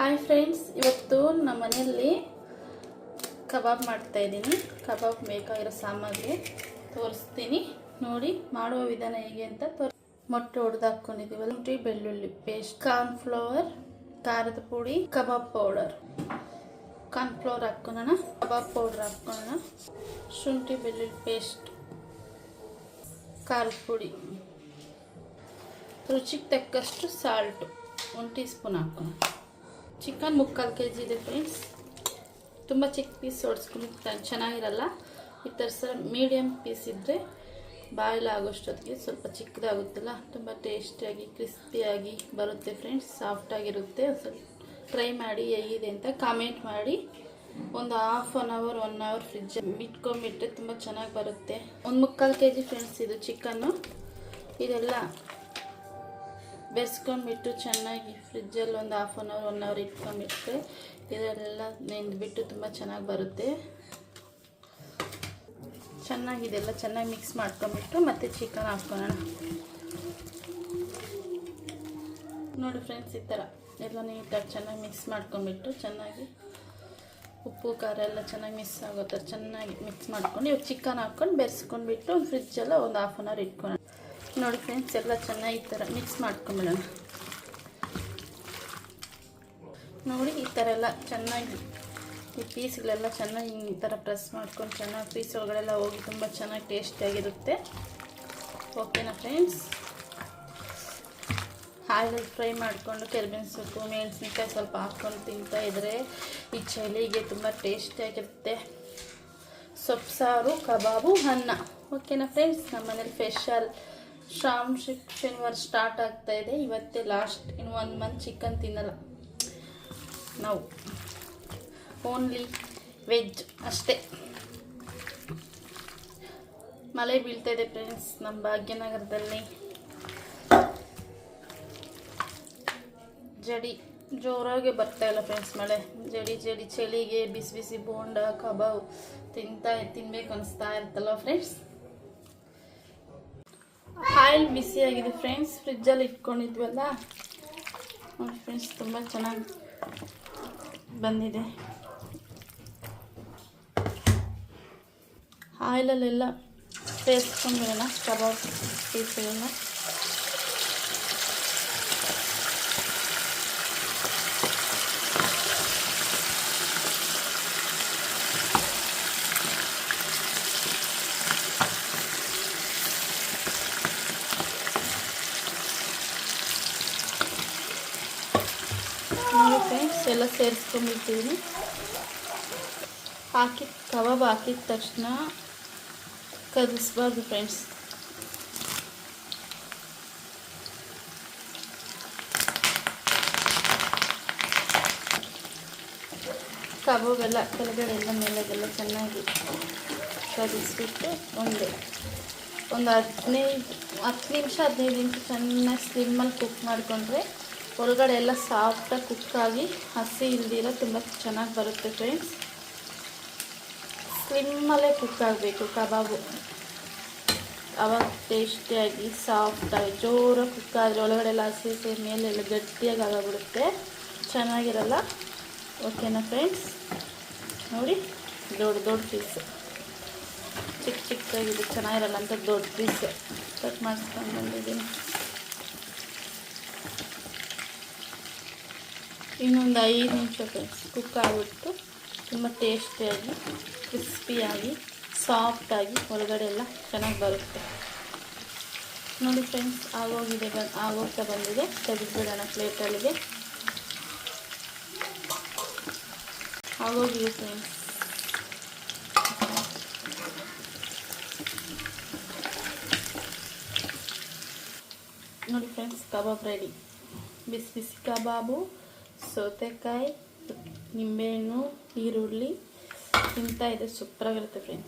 Hi friends, ಇವತ್ತು ನಮ್ಮ ಮನೆಯಲ್ಲಿ ಕಬಾಬ್ ಮಾಡ್ತಾ ಇದ್ದೀನಿ. ಕಬಾಬ್ ಬೇಕಾಗಿರೋ ಸಾಮಗ್ರಿ ತೋರಿಸ್ತೀನಿ ನೋಡಿ. ಮಾಡುವ ವಿಧಾನ ಹೇಗೆ ಅಂತ ಮೊಟ್ಟೆ ಹೊಡೆದು ಹಾಕ್ಕೊಂಡಿದ್ದೀವಲ್ಲ, ಶುಂಠಿ ಬೆಳ್ಳುಳ್ಳಿ ಪೇಸ್ಟ್, ಕಾರ್ನ್ಫ್ಲವರ್, ಖಾರದ ಪುಡಿ, ಕಬಾಬ್ ಪೌಡರ್. ಕಾರ್ನ್ಫ್ಲವರ್ ಹಾಕ್ಕೊಳ್ಳೋಣ, ಕಬಾಬ್ ಪೌಡರ್ ಹಾಕ್ಕೊಳ್ಳೋಣ, ಶುಂಠಿ ಬೆಳ್ಳುಳ್ಳಿ ಪೇಸ್ಟ್, ಖಾರದ ಪುಡಿ, ರುಚಿಗೆ ತಕ್ಕಷ್ಟು ಸಾಲ್ಟು 1 ಟೀ ಸ್ಪೂನ್ ಹಾಕೋಣ. ಚಿಕನ್ 3/4 kg ಇದೆ ಫ್ರೆಂಡ್ಸ್. ತುಂಬ ಚಿಕ್ಕ ಪೀಸ್ ಹೊಡ್ಸ್ಕೊಂಡು ಚೆನ್ನಾಗಿರಲ್ಲ. ಈ ಥರ ಮೀಡಿಯಮ್ ಪೀಸ್ ಇದ್ದರೆ ಬಾಯ್ಲ್ ಆಗೋಷ್ಟೊತ್ತಿಗೆ ಸ್ವಲ್ಪ ಚಿಕ್ಕದಾಗುತ್ತಲ್ಲ, ತುಂಬ ಟೇಸ್ಟಿಯಾಗಿ ಕ್ರಿಸ್ಪಿಯಾಗಿ ಬರುತ್ತೆ ಫ್ರೆಂಡ್ಸ್. ಸಾಫ್ಟಾಗಿರುತ್ತೆ. ಸ್ವಲ್ಪ ಟ್ರೈ ಮಾಡಿ ಹೇಗಿದೆ ಅಂತ ಕಾಮೆಂಟ್ ಮಾಡಿ. ಒಂದು ½1 ಅವರ್ 1 ಅವರ್ ಫ್ರಿಜ್ ಇಟ್ಕೊಂಡ್ಬಿಟ್ರೆ ತುಂಬ ಚೆನ್ನಾಗಿ ಬರುತ್ತೆ. 1/4 kg ಫ್ರೆಂಡ್ಸ್ ಇದು ಚಿಕನ್ನು. ಇದೆಲ್ಲ ಬೆರೆಸ್ಕೊಂಡ್ಬಿಟ್ಟು ಚೆನ್ನಾಗಿ ಫ್ರಿಜ್ಜಲ್ಲಿ ಒಂದು ½1 ಅವರ್ 1 ಅವರ್ ಇಟ್ಕೊಂಡ್ಬಿಟ್ರೆ ಇದೆಲ್ಲ ನೆಂದ್ಬಿಟ್ಟು ತುಂಬ ಚೆನ್ನಾಗಿ ಬರುತ್ತೆ. ಚೆನ್ನಾಗಿದೆಲ್ಲ ಚೆನ್ನಾಗಿ ಮಿಕ್ಸ್ ಮಾಡ್ಕೊಂಡ್ಬಿಟ್ಟು ಮತ್ತೆ ಚಿಕನ್ ಹಾಕ್ಕೊಳ್ಳೋಣ. ನೋಡಿ ಫ್ರೆಂಡ್ಸ್, ಈ ಥರ ಎಲ್ಲ ನೀಟಾಗಿ ಚೆನ್ನಾಗಿ ಮಿಕ್ಸ್ ಮಾಡ್ಕೊಂಡ್ಬಿಟ್ಟು ಚೆನ್ನಾಗಿ ಉಪ್ಪು ಖಾರ ಎಲ್ಲ ಚೆನ್ನಾಗಿ ಮಿಕ್ಸ್ ಆಗೋ ಥರ ಚೆನ್ನಾಗಿ ಮಿಕ್ಸ್ ಮಾಡ್ಕೊಂಡು ಇವಾಗ ಚಿಕನ್ ಹಾಕ್ಕೊಂಡು ಬೆರೆಸ್ಕೊಂಡ್ಬಿಟ್ಟು ಫ್ರಿಜ್ಜೆಲ್ಲ ಒಂದು ½1 ಅವರ್ ಇಟ್ಕೊಳ್ಳೋಣ. ನೋಡಿ ಫ್ರೆಂಡ್ಸ್, ಎಲ್ಲ ಚೆನ್ನಾಗಿ ಈ ಥರ ಮಿಕ್ಸ್ ಮಾಡ್ಕೊಂಬಿಡೋಣ. ನೋಡಿ ಈ ಥರ ಎಲ್ಲ ಚೆನ್ನಾಗಿ ಈ ಪೀಸ್ಗಳೆಲ್ಲ ಚೆನ್ನಾಗಿ ಈ ಥರ ಪ್ರೆಸ್ ಮಾಡ್ಕೊಂಡು ಚೆನ್ನಾಗಿ ಪೀಸ್ ಒಳಗಡೆಲ್ಲ ಹೋಗಿ ತುಂಬ ಚೆನ್ನಾಗಿ ಟೇಸ್ಟಿಯಾಗಿರುತ್ತೆ. ಓಕೆನಾ ಫ್ರೆಂಡ್ಸ್? ಆಯಿಲಲ್ಲಿ ಫ್ರೈ ಮಾಡಿಕೊಂಡು ಕೆರಬೇವಿನ ಸೊಪ್ಪು ಮೆಣಸಿನ್ಕಾಯಿ ಸ್ವಲ್ಪ ಹಾಕ್ಕೊಂಡು ತಿಂತಾ ಇದ್ದರೆ ಈ ಚಳಿಗೆ ತುಂಬ ಟೇಸ್ಟಿಯಾಗಿರುತ್ತೆ. ಸೊಪ್ಪು ಸಾರು, ಕಬಾಬು, ಅನ್ನ. ಓಕೆನಾ ಫ್ರೆಂಡ್ಸ್? ನಮ್ಮ ಮನೇಲಿ ಸ್ಪೆಷಲ್ ಶನಿವಾರ ಸ್ಟಾರ್ಟ್ ಆಗ್ತಾ ಇದೆ. ಇವತ್ತೇ ಲಾಸ್ಟ್. ಇನ್ನು 1 ಮಂತ್ ಚಿಕನ್ ತಿನ್ನಲ್ಲ ನಾವು. ಓನ್ಲಿ ವೆಜ್ ಅಷ್ಟೇ. ಮಳೆ ಬೀಳ್ತಾ ಇದೆ ಫ್ರೆಂಡ್ಸ್ ನಮ್ಮ ಭಾಗ್ಯನಗರದಲ್ಲಿ. ಜಡಿ ಜೋರಾಗಿ ಬರ್ತಾ ಇಲ್ಲ ಫ್ರೆಂಡ್ಸ್ ಮಳೆ. ಜಡಿ ಚಳಿಗೆ ಬಿಸಿ ಬಿಸಿ ಬೋಂಡ ಕಬಾಬ್ ತಿನ್ಬೇಕು ಅನಿಸ್ತಾ ಇರುತ್ತಲ್ವ ಫ್ರೆಂಡ್ಸ್. Oil ಬಿಸಿಯಾಗಿದೆ friends. ಫ್ರಿಜ್ಜಲ್ಲಿ ಇಟ್ಕೊಂಡಿದ್ವಲ್ಲ ನೋಡಿ ಫ್ರೆಂಡ್ಸ್, ತುಂಬ ಚೆನ್ನಾಗಿ ಬಂದಿದೆ. ಆಯಿಲಲ್ಲೆಲ್ಲ ಬೇಯಿಸ್ಕೊಂಡ್ಬಿಡೋಣ ಕಬಾಬ್ ಪೀಸ್ಗಳನ್ನ. ನೋಡಿ ಫ್ರೆಂಡ್ಸ್, ಎಲ್ಲ ಸೇರಿಸ್ಕೊಂಡ್ಬಿಡ್ತೀನಿ. ಕಬಾಬ್ ಹಾಕಿದ ತಕ್ಷಣ ಕದಿಸ್ಬಾರ್ದು ಫ್ರೆಂಡ್ಸ್. ಕಬಾಬೆಲ್ಲ ಕೆಳಗಡೆ ಎಲ್ಲ ಮೇಲೆಗೆಲ್ಲ ಚೆನ್ನಾಗಿ ಕದಿಸ್ಬಿಟ್ಟು ಒಂದು 10 ನಿಮಿಷ 15 ನಿಮಿಷ ಚೆನ್ನಾಗಿ ಸ್ಲಿಮ್ಮಲ್ಲಿ ಕುಕ್ ಮಾಡಿಕೊಂಡ್ರೆ ಒಳಗಡೆ ಎಲ್ಲ ಸಾಫ್ಟಾಗಿ ಕುಕ್ಕಾಗಿ ಹಸಿ ಇಲ್ದಿರೋ ತುಂಬ ಚೆನ್ನಾಗಿ ಬರುತ್ತೆ ಫ್ರೆಂಡ್ಸ್. ಸ್ಲಿಮ್ಮಲ್ಲೇ ಕುಕ್ ಆಗಬೇಕು ಕಬಾಬು, ಆವಾಗ ಟೇಸ್ಟಿಯಾಗಿ ಸಾಫ್ಟಾಗಿ ಜೋರಾಗಿ ಕುಕ್ ಆದರೆ ಒಳಗಡೆ ಎಲ್ಲ ಹಸಿ ಸೇರಿ ಮೇಲೆಲ್ಲ ಗಟ್ಟಿಯಾಗಿ ಆಗೋಗ್ಬಿಡುತ್ತೆ, ಚೆನ್ನಾಗಿರಲ್ಲ. ಓಕೆನಾ ಫ್ರೆಂಡ್ಸ್? ನೋಡಿ, ದೊಡ್ಡ ಪೀಸು, ಚಿಕ್ಕದಾಗಿದೆ, ಚೆನ್ನಾಗಿರಲ್ಲ ಅಂತ ದೊಡ್ಡ ಪೀಸು ಕಟ್ ಮಾಡಿಸ್ಕೊಂಡು ಬಂದಿದ್ದೀನಿ. ಇನ್ನೊಂದು 5 ನಿಮಿಷ ಫ್ರೆಂಡ್ಸ್ ಕುಕ್ ಆಗಿಬಿಟ್ಟು ತುಂಬ ಟೇಸ್ಟಿಯಾಗಿ ಕ್ರಿಸ್ಪಿಯಾಗಿ ಸಾಫ್ಟಾಗಿ ಒಳಗಡೆ ಎಲ್ಲ ಚೆನ್ನಾಗಿ ಬರುತ್ತೆ. ನೋಡಿ ಫ್ರೆಂಡ್ಸ್, ಆಗೋಗ್ತಾ ಬಂದಿದೆ. ತೆಗೆದುಬಿಡೋಣ ಪ್ಲೇಟಲ್ಲಿಗೆ. ಆಗೋಗಿದೆ ಫ್ರೆಂಡ್ಸ್. ನೋಡಿ ಫ್ರೆಂಡ್ಸ್, ಕಬಾಬ್ ರೆಡಿ. ಬಿಸಿ ಬಿಸಿ ಕಬಾಬು, ಸೌತೆಕಾಯಿ, ನಿಂಬೆಹಣ್ಣು, ಈರುಳ್ಳಿ ತಿಂತಾ ಇದೆ. ಸೂಪರಾಗಿರುತ್ತೆ ಫ್ರೆಂಡ್ಸ್.